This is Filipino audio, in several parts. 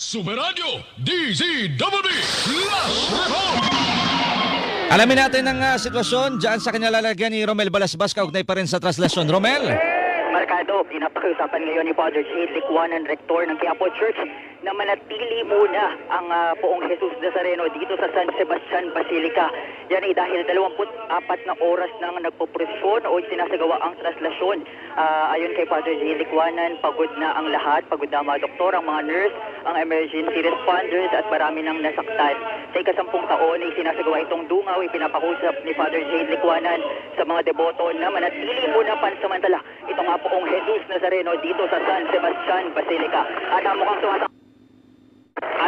Super Radio DZWB Last Report! Alamin natin ang sitwasyon dyan sa kanilalagyan ni Romel Balasbas, kaugnay pa rin sa translasyon. Romel! Markado, pinapakiusapan ngayon ni Father Jade Licuanan, Rector ng Quiapo Church, na manatili muna ang Poong Jesus Nazareno dito sa San Sebastian Basilica. Yan ay dahil 24 na oras nang nagpoprosyon o sinasagawa ang translasyon. Ayon kay Father Jade Licuanan, pagod na ang lahat, pagod na ang mga doktor, ang mga nurse, ang emergency responders at marami nang nasaktan. Sa ika-10 taon ay sinasagawa itong dungaw, ipinapakusap ni Father Jade Licuanan sa mga deboto na manatili muna pansamantala itong Poong Jesus Nazareno dito sa San Sebastian Basilica. At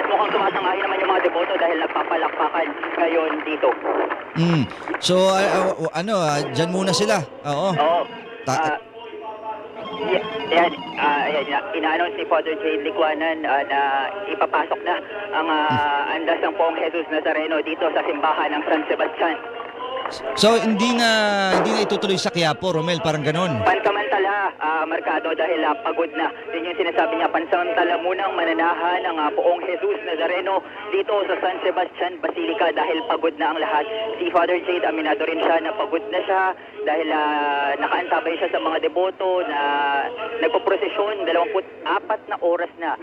mukhang sumasang-ayon naman yung mga deboto dahil nagpapalakpakan ngayon dito. So, dyan muna sila. Oo. Oo. Ta- Yan, ina-announce ni Father Jade Licuanan na ipapasok na ang andas ng Poong Jesus Nazareno dito sa simbahan ng San Sebastian. So, hindi na itutuloy sa Quiapo, Romel, parang ganon. Pansamantala, Markado, dahil pagod na. Yun yung sinasabi niya, pansamantala munang mananahan ang Poong Jesus Nazareno dito sa San Sebastian Basilica dahil pagod na ang lahat. Si Father Jade, aminado rin siya na pagod na siya dahil nakaantabay siya sa mga deboto na nagpoprosesyon 24 na oras na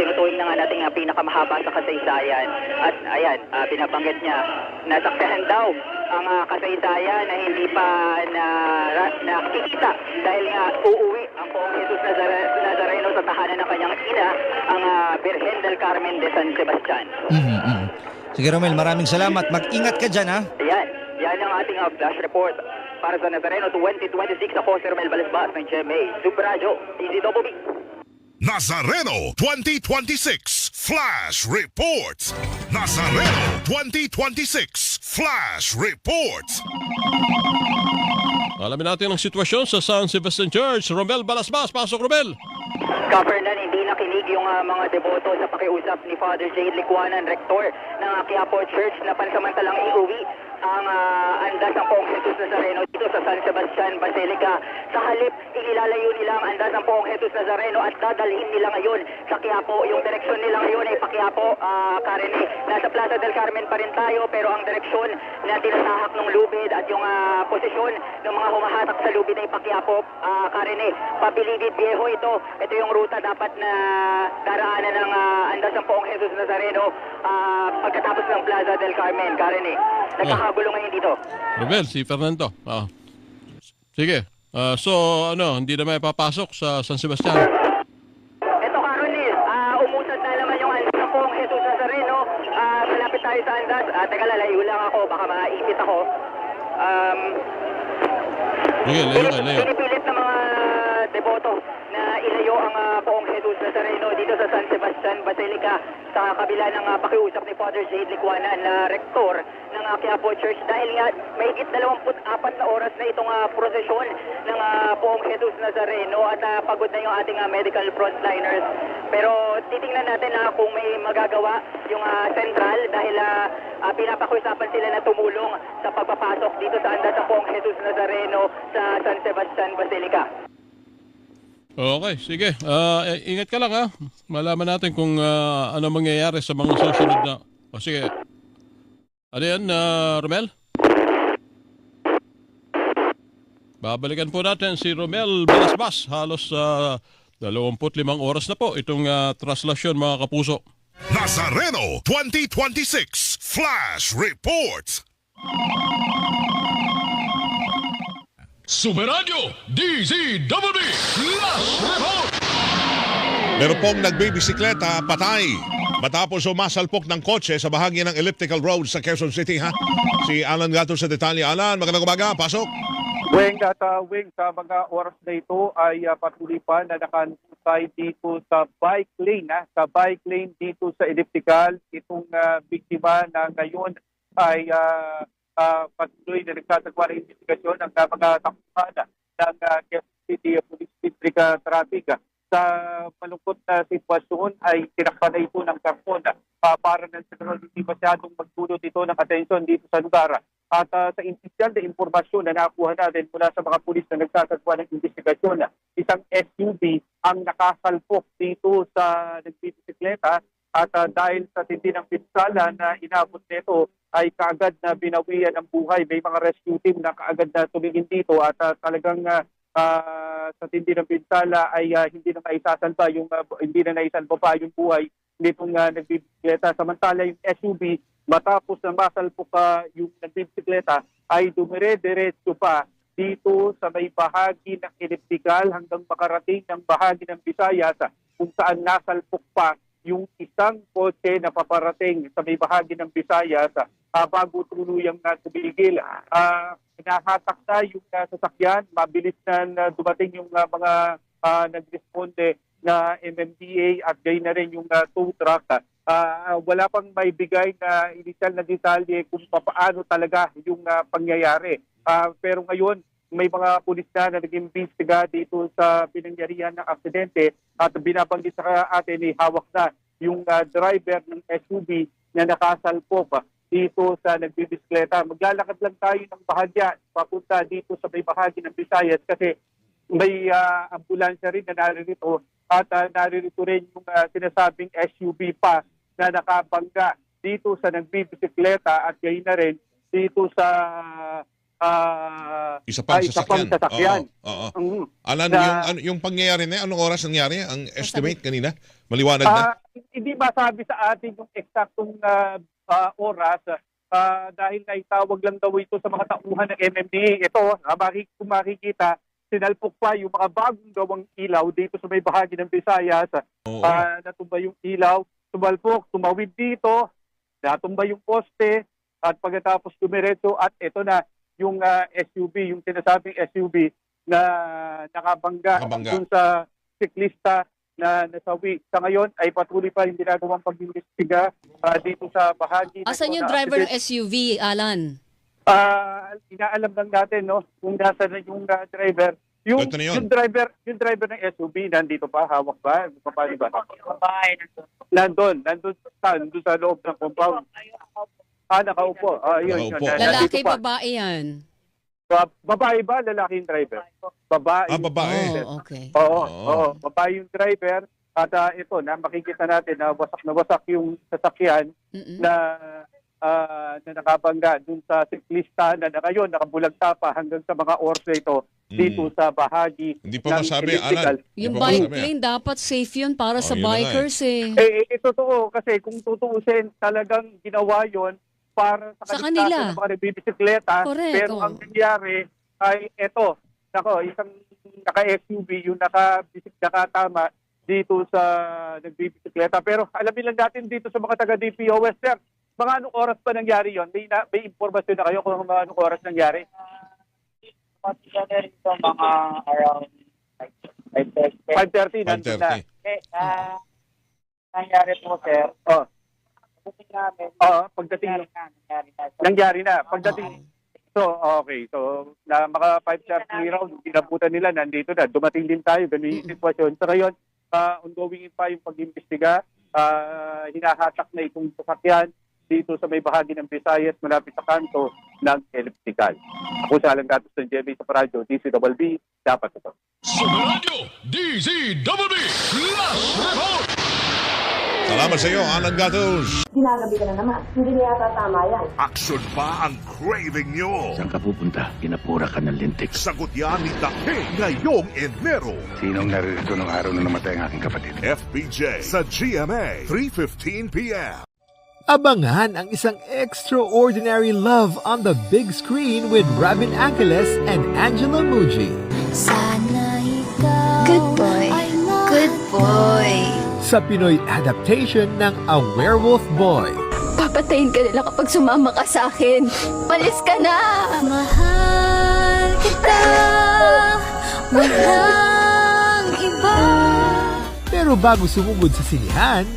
tinutuwing na nga natin pinakamahaba sa kasaysayan. At ayan, binabanggit niya, nasaksahan daw ang kasaysayan na hindi pa nakikita dahil nga uuwi ang Poong Jesus Nazareno sa tahanan ng kanyang ina, ang Virgen del Carmen de San Sebastian. Sige, Romel, maraming salamat. Mag-ingat ka dyan, ha? Yan ang ating flash report para sa Nazareno 2026. Ako si Romel Balasbas ng GMA Super Radio DZWB. Nazareno 2026 Flash Report! Nazareno 2026 Flash Report! Alamin natin ang sitwasyon sa San Sebastian Church. Romel Balasbas, pasok Romel! Kafernan, hindi nakinig yung mga deboto sa pakiusap ni Father Jade Licuanan, Rector ng Quiapo Church, na pansamantalang iuwi ang andas ng Poong Jesus Nazareno dito sa San Sebastian Basilica. Sa halip, inilalayo nila ang andas ng Poong Jesus Nazareno at dadalhin nila ngayon sa Quiapo. Yung direksyon nila ngayon ay pa-Quiapo, Karene. Nasa Plaza del Carmen pa rin tayo, pero ang direksyon na tinatahak ng lubid at yung posisyon ng mga humahatak sa lubid ay pa-Quiapo, Karene. Pabiligid Viejo ito. Ito yung ruta dapat na daraanan ng andas ng Poong Jesus Nazareno pagkatapos ng Plaza del Carmen, Karene. Nagkakagulo ngayon dito. Romel, si Fernando. Sige. Hindi na may papasok sa San Sebastian. Ito, Carolis, umusad na naman yung andas ng Poong Jesus Nazareno. Malapit tayo sa andas. Teka, lalayo lang ako. Baka maipit ako. Sige, layo. Pinipilit ng mga deboto na ilayo ang Poong Jesus Nazareno dito sa San Sebastian Basilica sa kabila ng pakiusap ni Father Jade Licuanan na Rector ng Quiapo Church dahil nga mahigit 24 na oras na itong prosesyon ng Poong Jesus Nazareno at pagod na yung ating medical frontliners. Pero titingnan natin kung may magagawa yung sentral dahil pinapakiusapan sila na tumulong sa pagpapasok dito sa andas ng Poong Jesus Nazareno sa San Sebastian Basilica. Okay, sige. Ingat ka lang, ha. Malaman natin kung ano mangyayari sa mga susunod na... sige. Ano yan, Romel? Babalikan po natin si Romel Balasbas. Halos 25 oras na po itong translasyon, mga kapuso. Nazareno 2026 Flash Report! Super Radio DZWB Last Report! Meron pong nagbibisikleta patay matapos umasalpok ng kotse sa bahagi ng Elliptical Road sa Quezon City, ha? Si Alan Gato sa detalye. Alan, magandang umaga. Pasok. Weng, sa mga oras na ito ay patuloy pa na nakantay dito sa bike lane. Sa bike lane dito sa Elliptical, itong biktima na ngayon ay patuloy na nagsasagwa ng investigasyon ng mga takuhan ng Quezon City Police District Traffic. Sa malungkot na sitwasyon ay tinakpan na ito ng karton para ng general hindi masyadong magdulot ito ng atensyon dito sa lugar. At sa inisyal na impormasyon na nakuha natin mula sa mga pulis na nagsasagwa ng investigasyon, isang SUV ang nakasalpok dito sa nagbibisikleta at dahil sa tindi ng pinsala na inabot nito ay kaagad na binawian ang buhay. May mga rescue team na kaagad na tumingin dito at talagang sa tindi ng pinsala ay hindi na naisalba pa yung buhay nitong nagbibisikleta. Samantala yung SUV matapos na masalpok yung nagbibisikleta ay dumire-diretso pa dito sa may bahagi ng elliptical hanggang makarating ng bahagi ng Visayas kung saan nasalpok pa yung isang kotse na paparating sa may bahagi ng Visayas bago tuluyang tumigil. Nahatak na yung sasakyan, mabilis na dumating yung mga nagresponde na MMDA at gayon na rin yung tow truck. Wala pang maibigay na initial na detalye kung paano talaga yung pangyayari. Pero ngayon, may mga pulis na nag-imbestiga dito sa pinangyarihan ng aksidente at binabanggit sa atin hawak na yung driver ng SUV na nakasalpok dito sa nagbibisikleta. Maglalakad lang tayo ng bahagya papunta dito sa may bahagi ng Visayas kasi may ambulansya rin na naririto at naririto rin yung sinasabing SUV pa na nakabangga dito sa nagbibisikleta at gayon na rin dito sa Isa pang sasakyan. Oo. Alan, yung pangyayari na anong oras nangyari? Ang estimate kanina? Maliwanag na? Hindi masabi sa atin yung eksaktong oras dahil naitawag lang daw ito sa mga tauhan ng MMDA. Ito, kung makikita, sinalpok pa yung mga bagong gawang ilaw dito sa may bahagi ng Visayas. Natumba yung ilaw, tumalpok, tumawid dito, natumba yung poste, at pagkatapos dumiretso at ito na yung SUV, yung sinasabing SUV na nakabangga dun sa siklista na nasawi. Sa ngayon ay patuloy pa yung ginagawang pag-imbestiga dito sa bahagi. Asan yung driver ng SUV, Alan? Inaalam lang natin kung nasa na yung driver. Yung driver ng SUV nandito pa, hawak ba? Paano ba? Nandun sa loob ng compound. Nakaupo. Yun. Lalaki, babae yan? Babae ba? Lalaki yung driver? Babae. Babae. Okay. Oo. Babae yung driver. At ito, makikita natin na wasak yung sasakyan na nakabangga dun sa siklista na ngayon nakabulagta pa hanggang sa mga oras na ito dito sa bahagi. Hindi pa masabi, Alan. Yung bike lane, dapat safe yun para sa bikers Totoo kasi kung tutuusin talagang ginawa yon para sa kanila. Ng mga nagbibisikleta. Pero ang nangyari ay isang naka-SUV yung nakatama dito sa nagbibisikleta. Pero alamin lang natin dito sa mga taga-DPO Western, mga anong oras pa nangyari yon? May informasyon na kayo kung mga anong oras nangyari? Mga around 5:30 nandun na. Nangyari po, sir. Pagdating nangyari na. Pagdating okay. So, mga 5:30 round, ginabutan nila, nandito na. Dumating din tayo, ganun yung sitwasyon. Sa ngayon, ongoing pa yung pag-imbestiga. Hinahatak na itong sasakyan dito sa may bahagi ng Visayas, malapit sa kanto ng elliptical. Ako sa Alan Gatos ng JB sa Paradyo, DCWB, dapat ito. Radyo DZWB Last Report. Salamat sa iyo, Alan Gatos. Ginagabi ka na naman. Hindi niya yata tama yan. Aksyon ba ang craving nyo? Saan ka pupunta? Pinapura ka ng lintik. Sagot yan ni Dake ngayong Enero. Sinong naririto nung araw na namatay ang aking kapatid? FBJ sa GMA, 3:15 p.m. Abangan ang isang extraordinary love on the big screen with Robin Angeles and Angela Muji. Sana ikaw good boy. Good boy. Sa Pinoy adaptation ng A Werewolf Boy. Papatayin ka nila kapag sumama ka sa akin. Malis ka na! Mahal kita. Walang iba. Pero bago sumugod sa sinihan,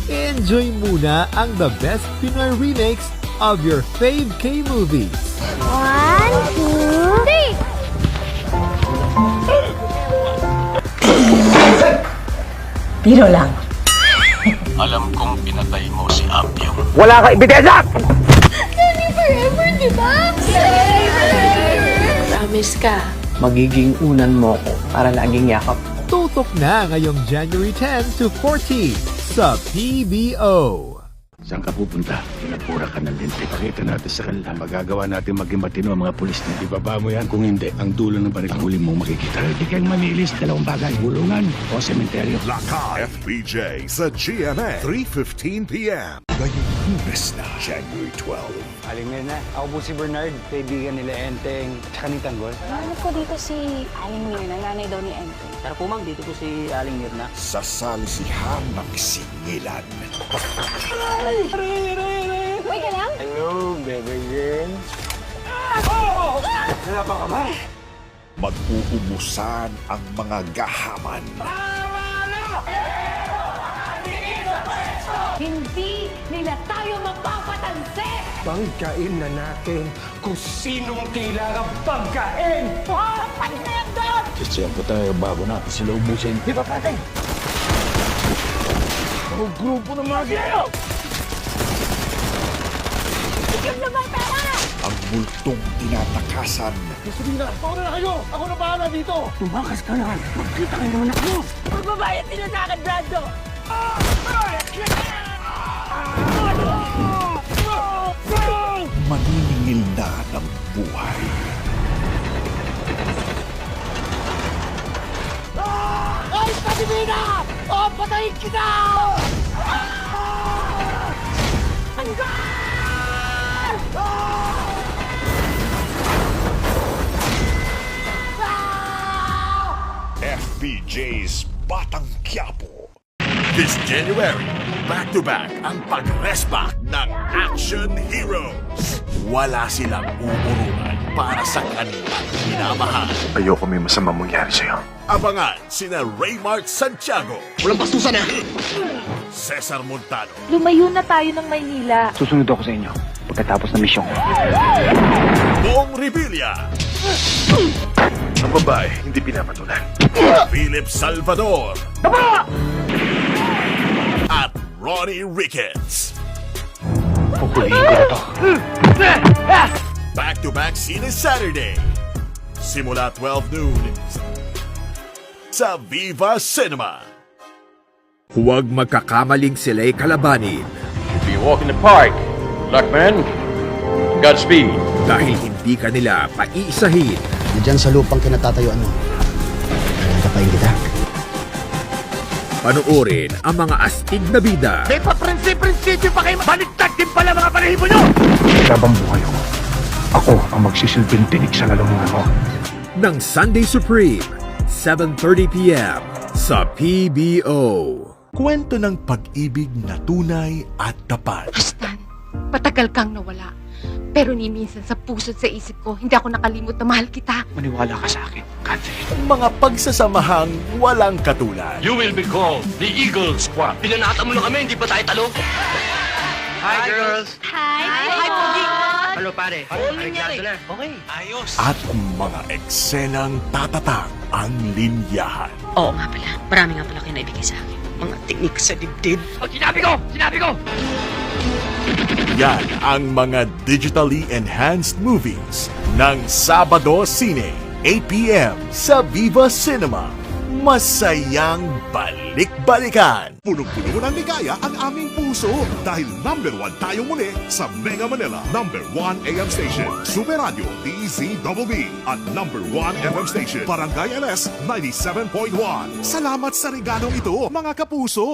enjoy muna ang the best Pinoy remakes of your fave K-movies. 1, 2, 3! Biro lang. Alam kong pinatay mo si Apyong. Wala ka ebidensya! Stay forever, di ba? Stay forever! Promise ka. Magiging unan mo ko para laging yakap. Tutok na ngayong January 10 to 14 sa PBO. Saan ka pupunta? Pinapura ka ng lente. Pakita natin sa kanila. Magagawa natin maging matino ang mga pulis na. Ibaba mo yan. Kung hindi, ang dulo ng barik ang huli mong makikita. Hindi kayong mamilis. Dalawang bagay. Bulungan o sementeryo. Lakay FPJ sa GMA 3:15 p.m. Ngayong Lunes na, January 12. Aling Mirna, ako po si Bernard, kaibigan nila Enteng at saka ni Tanggol. Ano po dito si Aling Mirna, nanay daw ni Enteng. Tara po ma'am, dito po si Aling Mirna. Sa salisihan ng singilan. Uy ka lang? Hello, baby girl. Wala pa ka ba? Mag-uumusan ang mga gahaman. Hindi nila tayo mapapatansi! Banggain na natin kung sinong kailangan banggain! Pansin doon! Sisiyempo tayo bago natin sila ubusin. Di ba pate? Ang grupo ng mga gayo! Ikim naman pera! Ang multong tinatakasan. Sabihin na, ako na kayo! Ako na bahala dito! Tumakas ka na! Magkita kayo naman ako! Magbabayad sila sa akin, Brando! Maniningil na ng buhay. Ay, Patimina! O, patayin kita! FPJ's Batang Quiapo. This January, back-to-back ang pag-resback ng action heroes. Wala silang uurungan para sa kanilang minamahal. Ayoko may masama mangyari sa'yo. Abangan sina Raymart Santiago. Walang pastusan na! Cesar Montano. Lumayo na tayo ng Maynila. Susunod ako sa inyo pagkatapos ng misyon ko. Bong Revilla. Ang babae, hindi pinapatulan. Philip Salvador. At Ronnie Ricketts. Pupulihin ko na to. Back-to-back Cine Saturday. Simula 12 noon sa Viva Cinema. Huwag magkakamaling sila'y kalabanin If you walk in the park, Luckman, Godspeed. dahil hindi ka nila paiisahin. Diyan sa lupang kinatatayuan mo. Nagkapain kita. Panoorin ang mga astig na bida May pa-prinsipyo pa kayo! Baligtad din pala mga palahibo nyo! Labang buhay ko. Ako ang magsisilbing tinig sa lalamunan mo. ng Sunday Supreme, 7:30 p.m. sa PBO. Kwento ng pag-ibig na tunay at tapat. Stan, patagal kang nawala. Pero ni minsan sa puso't sa isip ko, hindi ako nakalimot na mahal kita. Maniwala ka sa akin, Catherine. Mga pagsasamahang walang katulad. You will be called the Eagle Squad. Pinanata mo na kami, hindi pa tayo talo. Hi, girls! Hi, Pogi! Hello, pare. Arreglado na. Okay. Ayos. At mga eksenang tatatang ang linyahan. Oo nga pala, marami nga pala kayo naibigay sa akin. Mga teknik sa dibdib. Sinabi ko! Sinabi ko! Yan ang mga digitally enhanced movies ng Sabado Cine, 8 p.m. sa Viva Cinema. Masayang balik-balikan. Punong-puno ng ligaya ang aming puso dahil #1 tayo muli sa Mega Manila #1 AM station, Super Radio DZBB at #1 FM station, Barangay LS 97.1. Salamat sa regalong ito, mga kapuso.